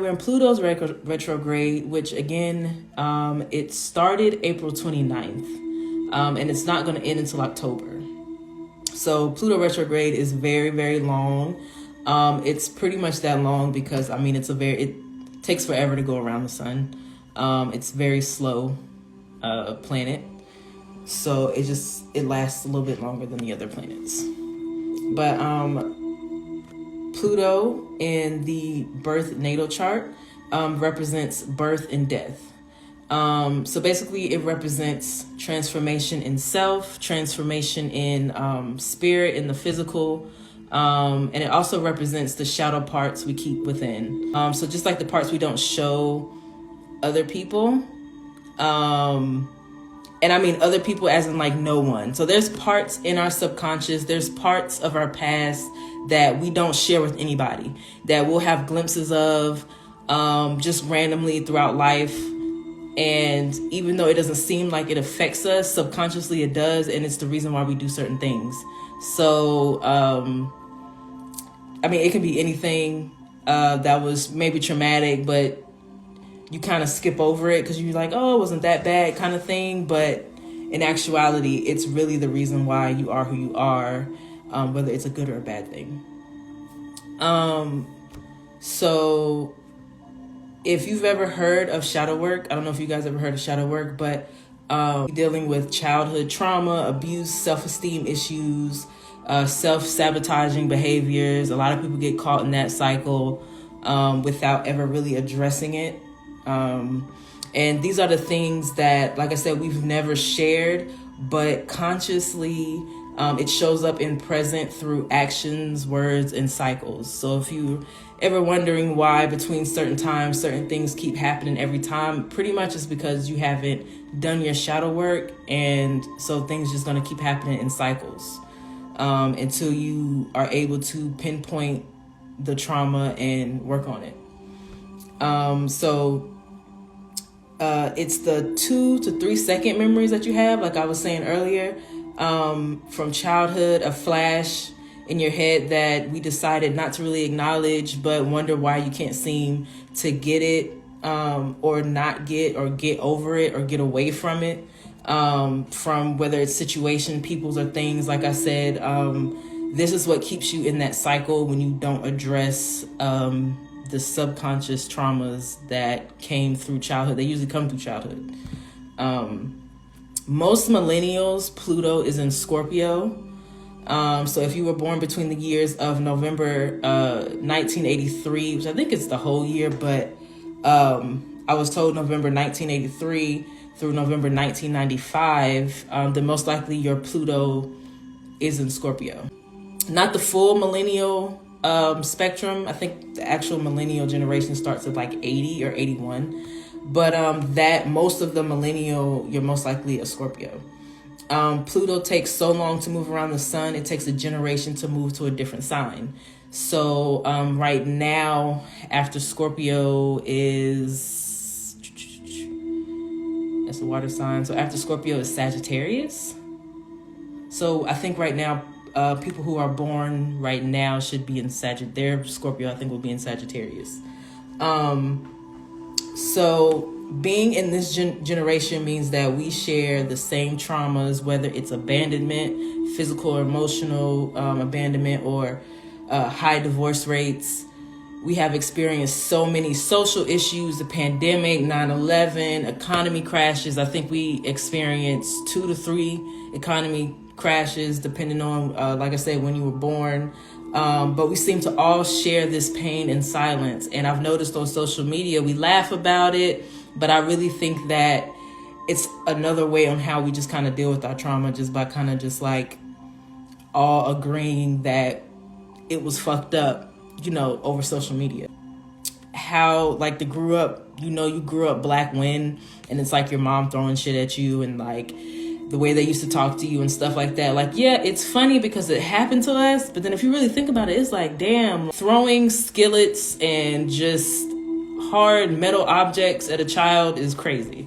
We're in Pluto's retrograde, which again, it started April 29th, and it's not going to end until October. So Pluto retrograde is very, very long. It's pretty much that long because, I mean, it takes forever to go around the sun. It's very slow planet. So it lasts a little bit longer than the other planets. But Pluto in the birth natal chart represents birth and death. So basically it represents transformation in self, transformation in spirit, in the physical, and it also represents the shadow parts we keep within. So just like the parts we don't show other people, and I mean other people as in like no one. So there's parts in our subconscious, there's parts of our past that we don't share with anybody, that we'll have glimpses of just randomly throughout life. And even though it doesn't seem like it affects us, subconsciously it does, and it's the reason why we do certain things. So, I mean, it can be anything that was maybe traumatic, but you kind of skip over it because you're like, oh, it wasn't that bad kind of thing. But in actuality, it's really the reason why you are who you are, whether it's a good or a bad thing. So if you've ever heard of Shadowwork, I don't know if you guys ever heard of Shadowwork, but dealing with childhood trauma, abuse, self-esteem issues, self-sabotaging behaviors. A lot of people get caught in that cycle without ever really addressing it. And these are the things that, like I said, we've never shared, but consciously it shows up in present through actions, words, and cycles. So if you ever wondering why between certain times certain things keep happening every time, pretty much it's because you haven't done your shadow work, and so things just going to keep happening in cycles until you are able to pinpoint the trauma and work on it. It's the 2 to 3 second memories that you have, like I was saying earlier, from childhood, a flash in your head that we decided not to really acknowledge, but wonder why you can't seem to get it, or not get, or get over it, or get away from it, from whether it's situation, peoples, or things. Like I said, this is what keeps you in that cycle when you don't address the subconscious traumas that came through childhood. They usually come through childhood. Most millennials, Pluto is in Scorpio. So if you were born between the years of November 1983, which I think it's the whole year, but I was told November 1983 through November 1995, then most likely your Pluto is in Scorpio. Not the full millennial spectrum. I think the actual millennial generation starts at like 80 or 81. But that most of the millennial, you're most likely a Scorpio. Pluto takes so long to move around the sun, it takes a generation to move to a different sign. So right now, after Scorpio is, that's a water sign. So after Scorpio is Sagittarius. So I think right now, people who are born right now should be in Sagittarius. Their Scorpio, I think, will be in Sagittarius. So being in this generation means that we share the same traumas, whether it's abandonment, physical or emotional abandonment, or high divorce rates. We have experienced so many social issues, the pandemic, 9/11, economy crashes. I think we experienced 2 to 3 economy crashes, depending on, like I said, when you were born. But we seem to all share this pain in silence. And I've noticed on social media, we laugh about it, but I really think that it's another way on how we just kind of deal with our trauma, just by kind of just like all agreeing that it was fucked up, you know, over social media. How like you grew up black when, and it's like your mom throwing shit at you, and like the way they used to talk to you and stuff like that. Like, yeah, it's funny because it happened to us, but then if you really think about it, it's like, damn, throwing skillets and just hard metal objects at a child is crazy.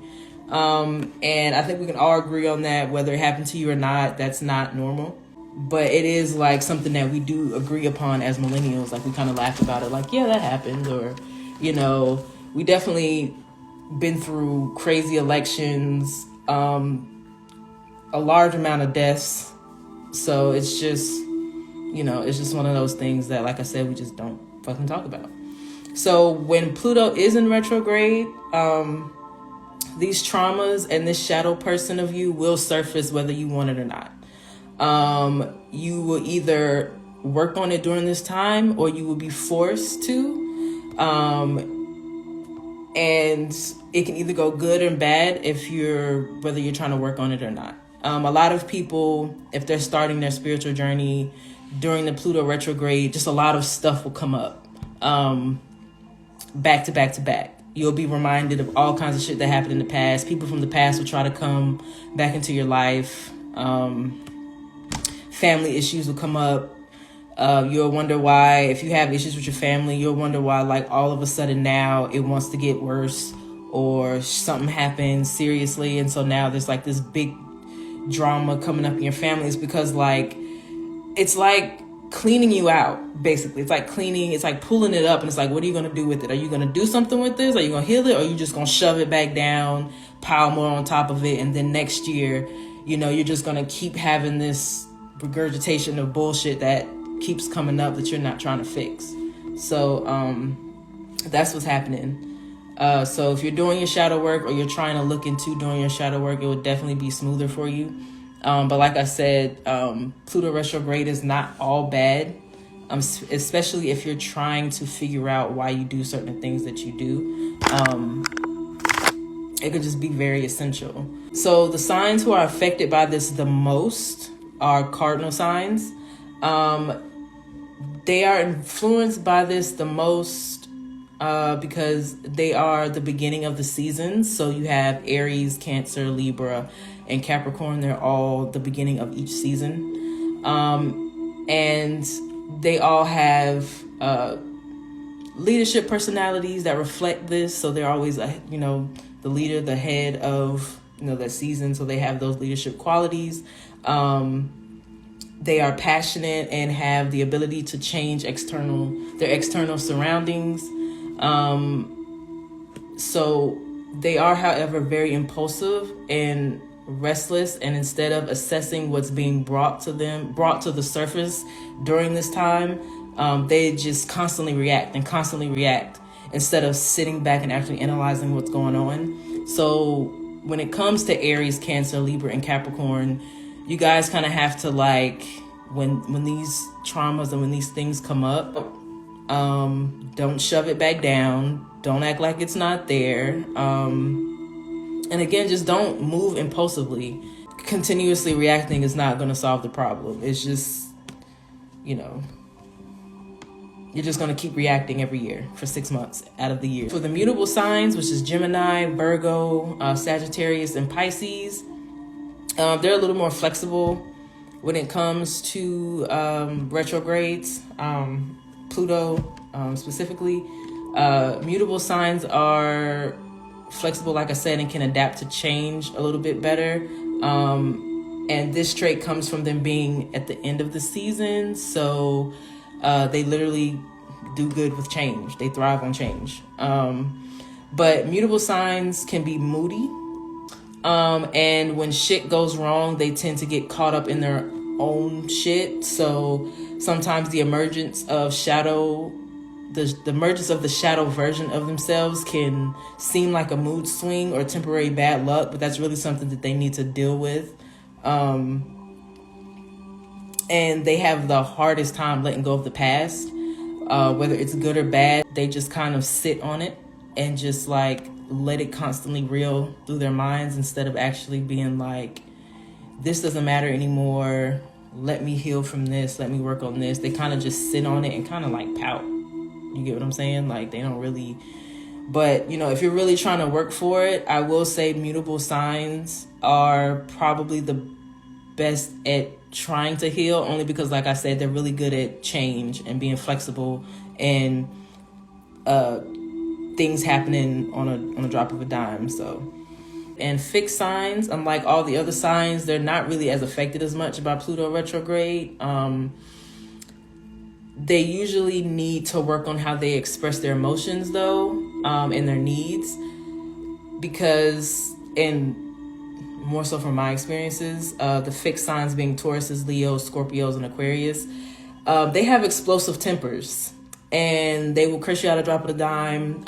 And I think we can all agree on that, whether it happened to you or not, that's not normal. But it is like something that we do agree upon as millennials. Like we kind of laugh about it, like, yeah, that happened, or, We definitely been through crazy elections, a large amount of deaths. So it's just, it's just one of those things that, like I said, we just don't fucking talk about. So when Pluto is in retrograde, these traumas and this shadow person of you will surface whether you want it or not. You will either work on it during this time or you will be forced to. And it can either go good or bad whether you're trying to work on it or not. A lot of people, if they're starting their spiritual journey during the Pluto retrograde, just a lot of stuff will come up. Back to back to back. You'll be reminded of all kinds of shit that happened in the past. People from the past will try to come back into your life. Family issues will come up. You'll wonder why, if you have issues with your family, you'll wonder why, like, all of a sudden now it wants to get worse, or something happened seriously. And so now there's like this big drama coming up in your family. It's because, like, it's like cleaning you out, basically. It's like pulling it up, and it's like, what are you going to do with it? Are you going to do something with this? Are you going to heal it? Or are you just going to shove it back down, pile more on top of it, and then next year, you're just going to keep having this regurgitation of bullshit that keeps coming up that you're not trying to fix. So that's what's happening. So if you're doing your shadow work, or you're trying to look into doing your shadow work, it would definitely be smoother for you. But like I said, Pluto retrograde is not all bad, especially if you're trying to figure out why you do certain things that you do. It could just be very essential. So the signs who are affected by this the most are cardinal signs. They are influenced by this the most because they are the beginning of the seasons. So you have Aries, Cancer, Libra, and Capricorn. They're all the beginning of each season. And they all have leadership personalities that reflect this. So they're always, the leader, the head of, that season. So they have those leadership qualities. They are passionate and have the ability to change their external surroundings. So they are, however, very impulsive and restless, and instead of assessing what's being brought to the surface during this time, they just constantly react instead of sitting back and actually analyzing what's going on. So when it comes to Aries, Cancer, Libra, and Capricorn, you guys kind of have to, like, when these traumas and when these things come up, don't shove it back down. Don't act like it's not there. And again, just don't move impulsively. Continuously reacting is not going to solve the problem. It's just, you're just going to keep reacting every year for 6 months out of the year. For the mutable signs, which is Gemini, Virgo, Sagittarius, and Pisces, they're a little more flexible when it comes to retrogrades, Pluto specifically. Mutable signs are flexible, like I said, and can adapt to change a little bit better. And this trait comes from them being at the end of the season. So they literally do good with change. They thrive on change. But mutable signs can be moody. And when shit goes wrong, they tend to get caught up in their own shit. So sometimes the emergence of the shadow version of themselves can seem like a mood swing or temporary bad luck, but that's really something that they need to deal with. And they have the hardest time letting go of the past, whether it's good or bad. They just kind of sit on it and just like let it constantly reel through their minds instead of actually being like, this doesn't matter anymore. Let me heal from this. Let me work on this. They kind of just sit on it and kind of like pout. You get what I'm saying? Like they don't really, but if you're really trying to work for it, I will say mutable signs are probably the best at trying to heal, only because, like I said, they're really good at change and being flexible and things happening on a drop of a dime. So, and fixed signs, unlike all the other signs, they're not really as affected as much by Pluto retrograde. They usually need to work on how they express their emotions though, and their needs, because, and more so from my experiences, the fixed signs being Tauruses, Leos, Scorpios, and Aquarius, they have explosive tempers, and they will curse you out a drop of a dime,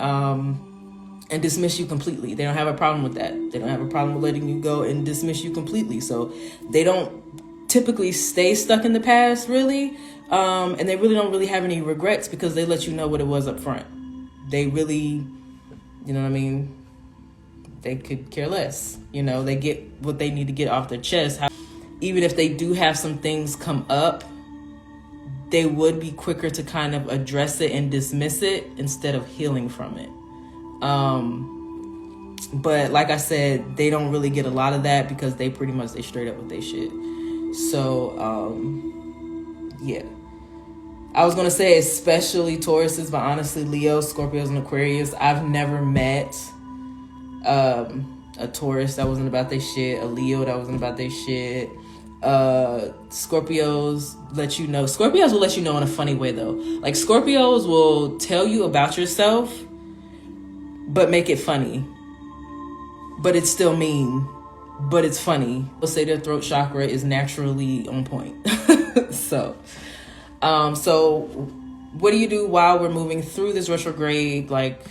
and dismiss you completely. They don't have a problem with that. They don't have a problem with letting you go and dismiss you completely. So they don't typically stay stuck in the past, really, and they really don't really have any regrets, because they let you know what it was up front. They really, you know what I mean? They could care less. You know, they get what they need to get off their chest. Even if they do have some things come up, they would be quicker to kind of address it and dismiss it instead of healing from it. But like I said, they don't really get a lot of that, because they pretty much, they straight up with they shit. So, yeah. I was going to say especially Tauruses, but honestly, Leos, Scorpios, and Aquarius, I've never met a Taurus that wasn't about their shit, a Leo that wasn't about their shit. Scorpios let you know. Scorpios will let you know in a funny way though. Like, Scorpios will tell you about yourself, but make it funny. But it's still mean, but it's funny. They'll say their throat chakra is naturally on point. So what do you do while we're moving through this retrograde? Like,